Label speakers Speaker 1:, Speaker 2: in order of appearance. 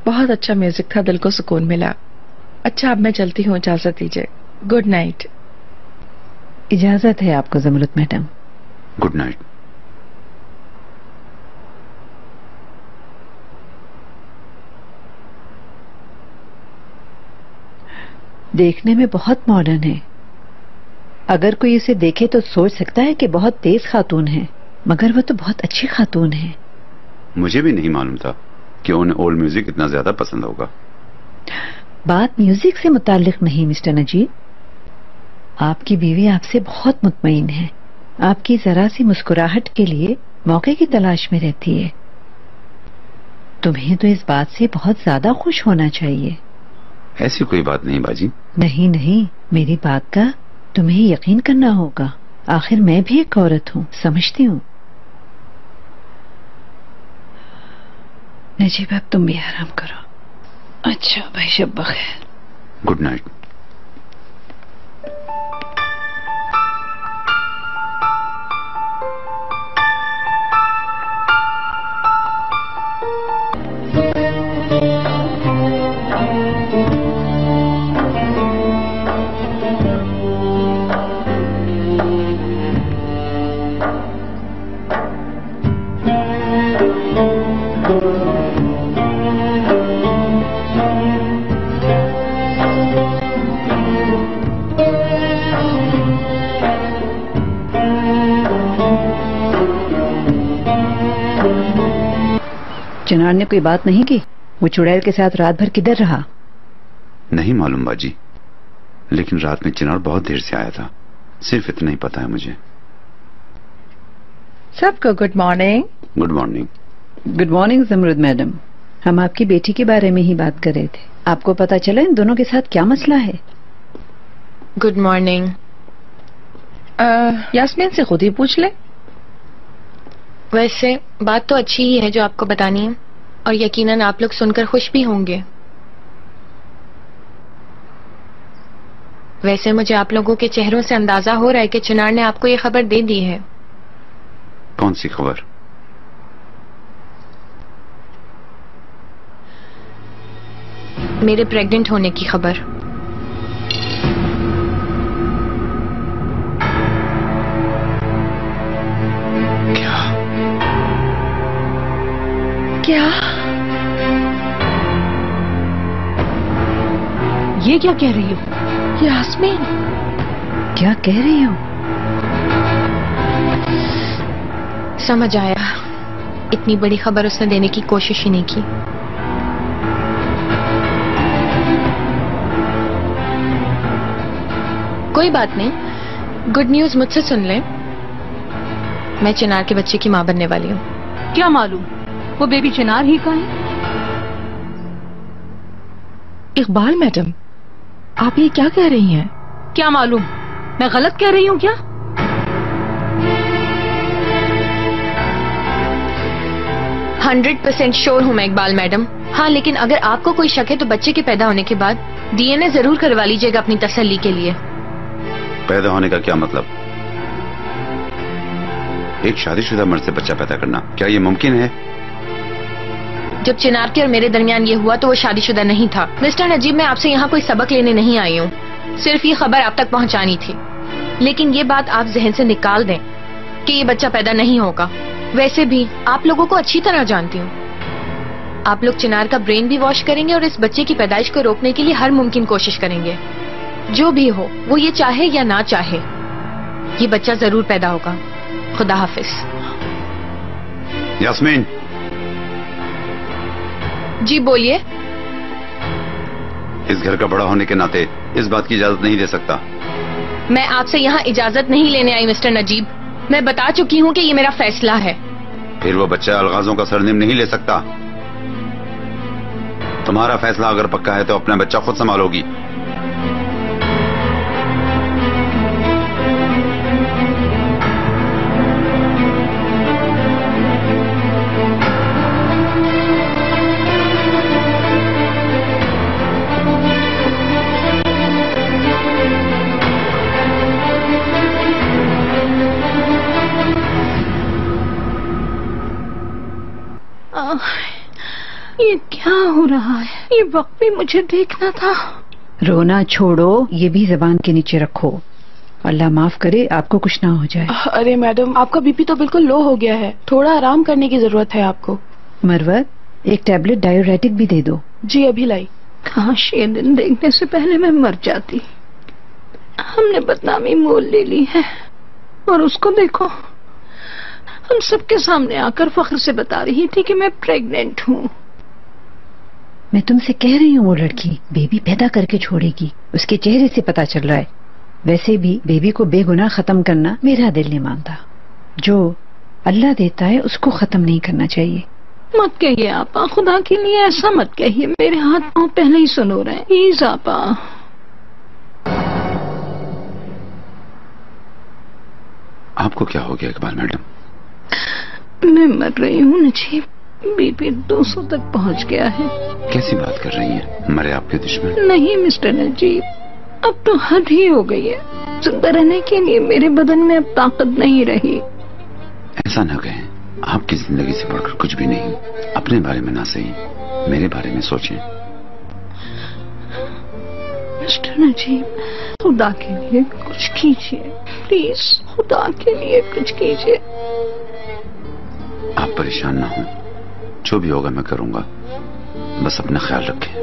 Speaker 1: बहुत अच्छा म्यूजिक था, दिल को सुकून मिला। अच्छा, अब मैं चलती हूँ, इजाजत दीजिए। Good night.
Speaker 2: इजाजत है आपको जमरुद मैडम।
Speaker 3: Good night.
Speaker 2: देखने में बहुत मॉडर्न है। अगर कोई इसे देखे तो सोच सकता है कि बहुत तेज खातून है, मगर वो तो बहुत अच्छी खातून है।
Speaker 3: मुझे भी नहीं मालूम था कि उन्हें ओल्ड म्यूजिक इतना ज्यादा पसंद होगा।
Speaker 2: बात म्यूजिक से मुताल्लिक नहीं मिस्टर नजीब। आपकी बीवी आपसे बहुत मुतमईन है। आपकी जरा सी मुस्कुराहट के लिए मौके की तलाश में रहती है। तुम्हें तो इस बात से बहुत ज्यादा खुश होना चाहिए।
Speaker 3: ऐसी कोई बात नहीं बाजी।
Speaker 2: नहीं नहीं, मेरी बात का तुम्हें यकीन करना होगा। आखिर मैं भी एक औरत हूँ, समझती हूँ। नजीब, अब तुम भी आराम करो। अच्छा भाई, शब बखैर।
Speaker 3: Good night.
Speaker 2: चिनार ने कोई बात नहीं की? वो चुड़ैल के साथ रात भर किधर रहा?
Speaker 3: नहीं मालूम बाजी, लेकिन रात में चिनार बहुत देर से आया था। सिर्फ इतना ही पता है मुझे।
Speaker 1: सबको good morning.
Speaker 3: Good morning.
Speaker 2: Good morning Zamrud madam. हम आपकी बेटी के बारे में ही बात कर रहे थे। आपको पता चला इन दोनों के साथ क्या मसला है?
Speaker 1: Good morning. यास्मीन से खुद ही पूछ ले।
Speaker 4: वैसे बात तो अच्छी ही है जो आपको बतानी है, और यकीनन आप लोग सुनकर खुश भी होंगे। वैसे मुझे आप लोगों के चेहरों से अंदाजा हो रहा है कि चिनार ने आपको ये खबर दे दी है।
Speaker 3: कौन सी खबर?
Speaker 4: मेरे प्रेग्नेंट होने की खबर।
Speaker 1: क्या?
Speaker 2: ये क्या कह रही हो
Speaker 1: यास्मीन?
Speaker 2: क्या कह रही हो?
Speaker 4: समझ आया, इतनी बड़ी खबर उसने देने की कोशिश ही नहीं की। कोई बात नहीं, गुड न्यूज मुझसे सुन ले। मैं चिनार के बच्चे की मां बनने वाली हूँ।
Speaker 2: क्या मालूम वो बेबी चिनार ही का है?
Speaker 1: इकबाल मैडम, आप ये क्या कह रही हैं?
Speaker 2: क्या मालूम, मैं गलत कह रही हूँ क्या?
Speaker 4: 100% श्योर हूँ मैं इकबाल मैडम। हाँ, लेकिन अगर आपको कोई शक है तो बच्चे के पैदा होने के बाद डीएनए जरूर करवा लीजिएगा अपनी तसल्ली के लिए।
Speaker 3: पैदा होने का क्या मतलब? एक शादीशुदा मर्द से बच्चा पैदा करना, क्या ये मुमकिन है?
Speaker 4: जब चिनार के और मेरे दरमियान ये हुआ तो वो शादीशुदा नहीं था। मिस्टर नजीब, मैं आपसे यहाँ कोई सबक लेने नहीं आई हूँ, सिर्फ ये खबर आप तक पहुँचानी थी। लेकिन ये बात आप जहन से निकाल दें कि ये बच्चा पैदा नहीं होगा। वैसे भी आप लोगों को अच्छी तरह जानती हूँ, आप लोग चिनार का ब्रेन भी वॉश करेंगे और इस बच्चे की पैदाइश को रोकने के लिए हर मुमकिन कोशिश करेंगे। जो भी हो, वो ये चाहे या ना चाहे, ये बच्चा जरूर पैदा होगा। खुदा हाफिज।
Speaker 3: यास्मीन।
Speaker 4: जी बोलिए।
Speaker 3: इस घर का बड़ा होने के नाते इस बात की इजाजत नहीं दे सकता।
Speaker 4: मैं आपसे यहाँ इजाजत नहीं लेने आई मिस्टर नजीब, मैं बता चुकी हूँ कि ये मेरा फैसला है।
Speaker 3: फिर वो बच्चा अलगाजों का सरनेम नहीं ले सकता। तुम्हारा फैसला अगर पक्का है तो अपना बच्चा खुद संभालोगी।
Speaker 2: ये क्या हो रहा है? ये वक्त भी मुझे देखना था। रोना छोड़ो, ये भी जबान के नीचे रखो। अल्लाह माफ करे आपको कुछ ना हो जाए।
Speaker 1: अरे मैडम, आपका बीपी तो बिल्कुल लो हो गया है, थोड़ा आराम करने की जरूरत है आपको।
Speaker 2: मरवत, एक टैबलेट डायूरेटिक भी दे दो।
Speaker 1: जी अभी लाई।
Speaker 2: काश ये दिन देखने से पहले मैं मर जाती। हमने बदनामी मोल ले ली है और उसको देखो, हम सबके सामने आकर फख्र से बता रही थी कि मैं प्रेग्नेंट हूँ। मैं तुमसे कह रही हूँ वो लड़की बेबी पैदा करके छोड़ेगी, उसके चेहरे से पता चल रहा है। वैसे भी बेबी को बेगुनाह खत्म करना मेरा दिल नहीं मानता। जो अल्लाह देता है उसको खत्म नहीं करना चाहिए। मत कहिए आपा, खुदा के लिए ऐसा मत कहिए। मेरे हाथ पांव पहले ही सुनो रहे हैं। प्लीज आपा।
Speaker 3: आपको क्या हो गया इकबाल मैडम?
Speaker 2: मैं मर रही हूँ नजीब, बीपी 200 तक पहुँच गया है।
Speaker 3: कैसी बात कर रही हैं? मरे आपके दुश्मन?
Speaker 2: नहीं मिस्टर नजीब, अब तो हद ही हो गई है। जिंदा रहने के लिए मेरे बदन में अब ताकत नहीं रही।
Speaker 3: ऐसा न कहें, आपकी जिंदगी से बढ़कर कुछ भी नहीं। अपने बारे में ना सही, मेरे बारे में सोचें।
Speaker 2: मिस्टर नजीब, खुदा के लिए कुछ कीजिए प्लीज, खुदा के लिए कुछ कीजिए।
Speaker 3: आप परेशान ना हो, जो भी होगा मैं करूंगा, बस अपना ख्याल रखें।